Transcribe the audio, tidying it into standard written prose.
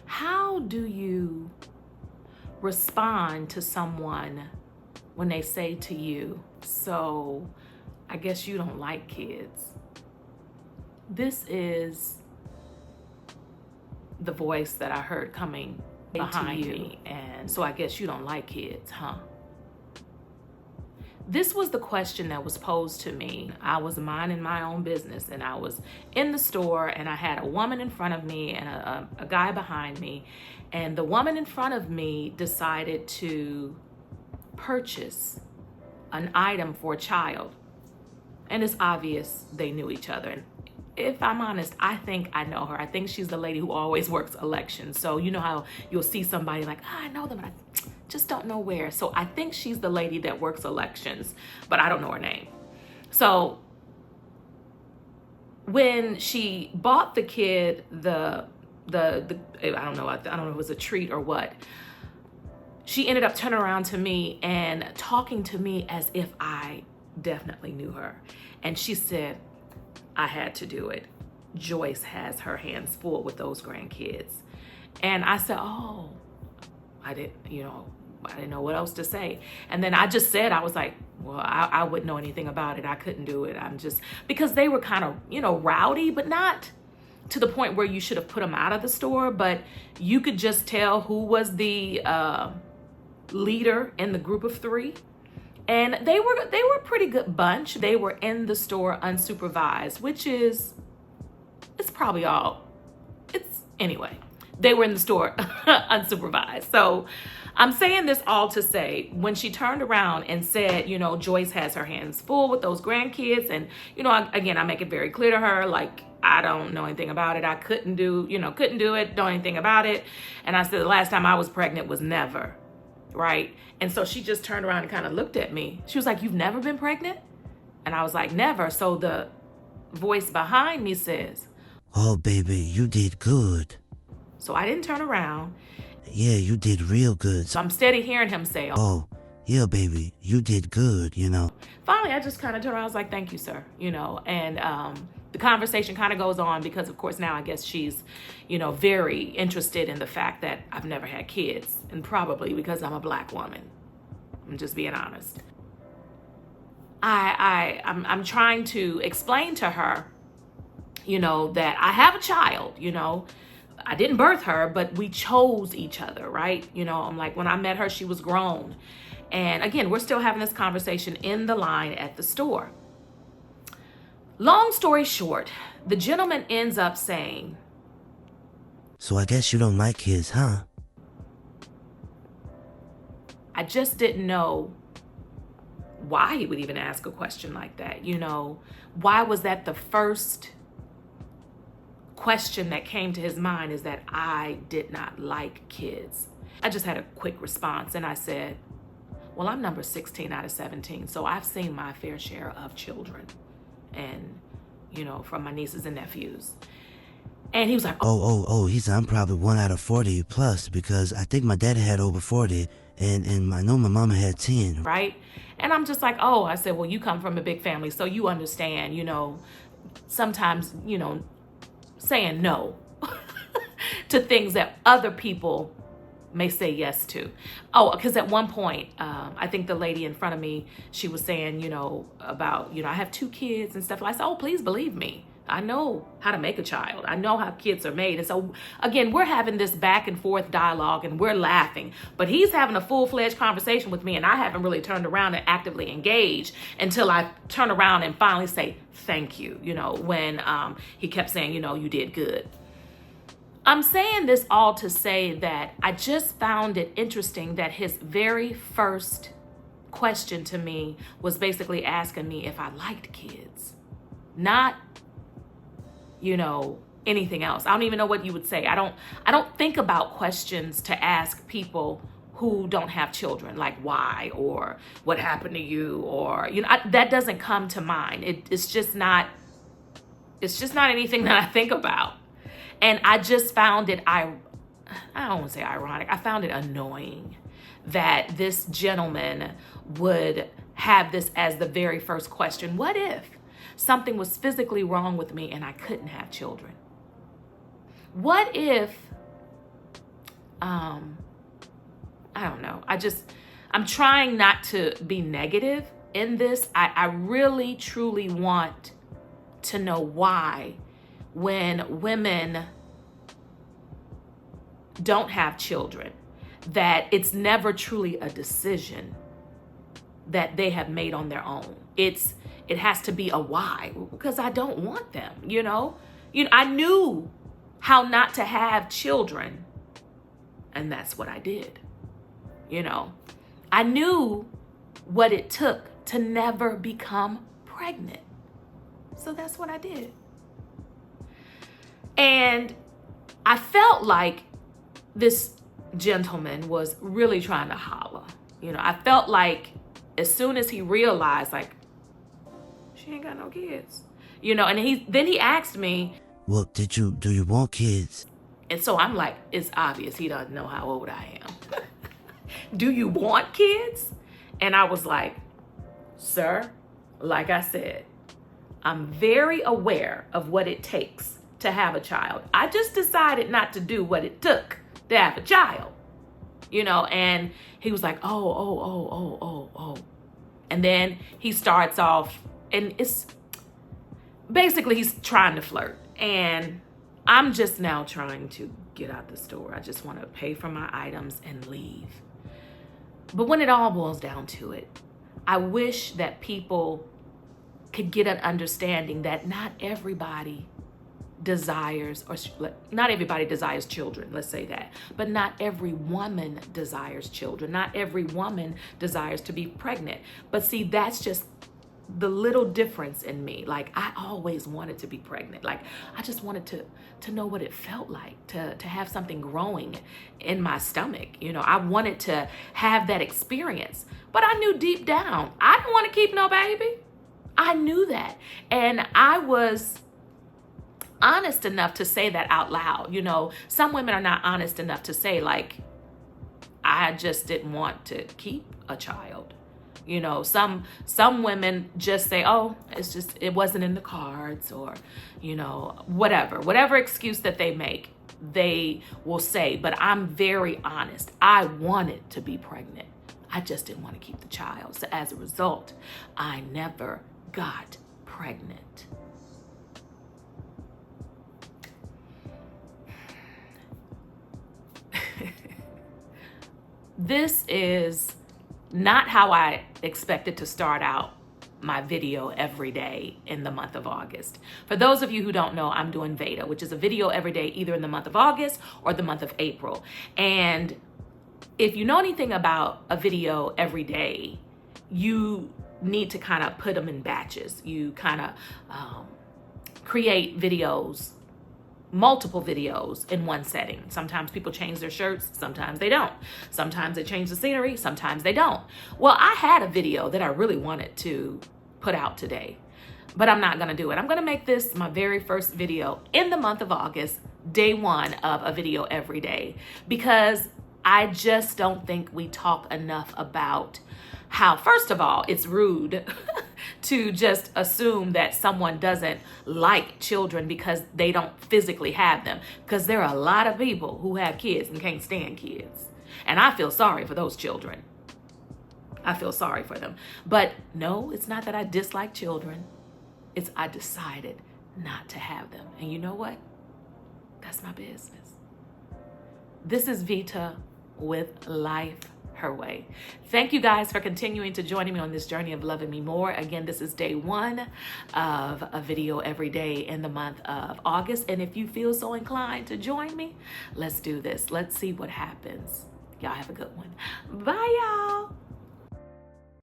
How do you respond to someone when they say to you, so I guess you don't like kids? This is the voice that I heard coming behind me. And so I guess you don't like kids, huh? This was the question that was posed to me. I was minding my own business and I was in the store and I had a woman in front of me and a guy behind me. And the woman in front of me decided to purchase an item for a child. And it's obvious they knew each other. And if I'm honest, I think I know her. I think she's the lady who always works elections. So you know how you'll see somebody like, I know them, but I just don't know where. So I think she's the lady that works elections, but I don't know her name. So when she bought the kid the I don't know if it was a treat or what, she ended up turning around to me and talking to me as if I definitely knew her. And she said, I had to do it. Joyce has her hands full with those grandkids. And I said, oh, I didn't know what else to say. And then I just said, I was like, well, I wouldn't know anything about it. I couldn't do it. Because they were kind of, rowdy, but not to the point where you should have put them out of the store. But you could just tell who was the leader in the group of three. And they were a pretty good bunch. They were in the store unsupervised, which is, anyway, they were in the store unsupervised. So I'm saying this all to say, when she turned around and said, Joyce has her hands full with those grandkids. And, I make it very clear to her, like, I don't know anything about it. I couldn't do it, know anything about it. And I said, the last time I was pregnant was never. Right? And so she just turned around and kind of looked at me. She was like, you've never been pregnant? And I was like, never. So the voice behind me says, oh, baby, you did good. So I didn't turn around. Yeah, you did real good. So I'm steady hearing him say, oh, yeah, baby, you did good, Finally, I just kind of turned around. I was like, thank you, sir. And the conversation kind of goes on because, of course, now I guess she's, very interested in the fact that I've never had kids, and probably because I'm a Black woman. I'm just being honest. I'm trying to explain to her, that I have a child, I didn't birth her, but we chose each other, right? I'm like, when I met her, she was grown. And again, we're still having this conversation in the line at the store. Long story short, the gentleman ends up saying, so I guess you don't like kids, huh? I just didn't know why he would even ask a question like that. Why was that the first question that came to his mind, is that I did not like kids? I just had a quick response and I said, well, I'm number 16 out of 17, so I've seen my fair share of children and, from my nieces and nephews. And he was like, he said, I'm probably 1 out of 40 plus, because I think my dad had over 40 and I know my mama had 10. Right? And I'm just like, I said, well, you come from a big family, so you understand, sometimes, saying no to things that other people may say yes to. Because at one point, I think the lady in front of me, she was saying, about, I have 2 kids and stuff. I said, please believe me. I know how to make a child. I know how kids are made. And so, again, we're having this back and forth dialogue and we're laughing. But he's having a full-fledged conversation with me and I haven't really turned around and actively engaged until I turn around and finally say, thank you, when he kept saying, you did good. I'm saying this all to say that I just found it interesting that his very first question to me was basically asking me if I liked kids, not, anything else. I don't even know what you would say. I don't think about questions to ask people who don't have children, like why or what happened to you, or that doesn't come to mind. It's just not anything that I think about. And I just found it, I don't want to say ironic, I found it annoying that this gentleman would have this as the very first question. What if something was physically wrong with me and I couldn't have children? What if I don't know. I'm trying not to be negative in this. I really, truly want to know why when women don't have children, that it's never truly a decision that they have made on their own. It has to be a why, because I don't want them, you know? I knew how not to have children, and that's what I did. I knew what it took to never become pregnant. So that's what I did. And I felt like this gentleman was really trying to holler. I felt like as soon as he realized, like, she ain't got no kids, and he asked me, well, do you want kids? And so I'm like, it's obvious he doesn't know how old I am. Do you want kids? And I was like, sir, like I said, I'm very aware of what it takes to have a child. I just decided not to do what it took to have a child, and he was like, oh. And then he starts off, and it's basically he's trying to flirt. And I'm just now trying to get out the store. I just want to pay for my items and leave. But when it all boils down to it, I wish that people could get an understanding that not everybody desires children, let's say that. But not every woman desires children. Not every woman desires to be pregnant. But see, that's just the little difference in me. Like, I always wanted to be pregnant. Like, I just wanted to know what it felt like to have something growing in my stomach. I wanted to have that experience. But I knew deep down, I didn't want to keep no baby. I knew that. And I was honest enough to say that out loud. Some women are not honest enough to say, like, I just didn't want to keep a child. Some women just say, oh, it wasn't in the cards, or, whatever excuse that they make, they will say. But I'm very honest. I wanted to be pregnant. I just didn't want to keep the child. So as a result, I never got pregnant. This is not how I expected to start out my video every day in the month of August. For those of you who don't know, I'm doing Veda, which is a video every day, either in the month of August or the month of April. And if you know anything about a video every day, you need to kind of put them in batches. You kind of create videos, multiple videos in one setting. Sometimes people change their shirts, sometimes they don't. Sometimes they change the scenery, sometimes they don't. Well, I had a video that I really wanted to put out today, but I'm not gonna do it. I'm gonna make this my very first video in the month of August, day one of a video every day, because I just don't think we talk enough about how, first of all, it's rude to just assume that someone doesn't like children because they don't physically have them. Because there are a lot of people who have kids and can't stand kids. And I feel sorry for those children. I feel sorry for them. But no, it's not that I dislike children. It's I decided not to have them. And you know what? That's my business. This is Vita with Life Her Way. Thank you guys for continuing to join me on this journey of loving me more. Again, this is day one of a video every day in the month of August. And if you feel so inclined to join me, let's do this. Let's see what happens. Y'all have a good one. Bye, y'all.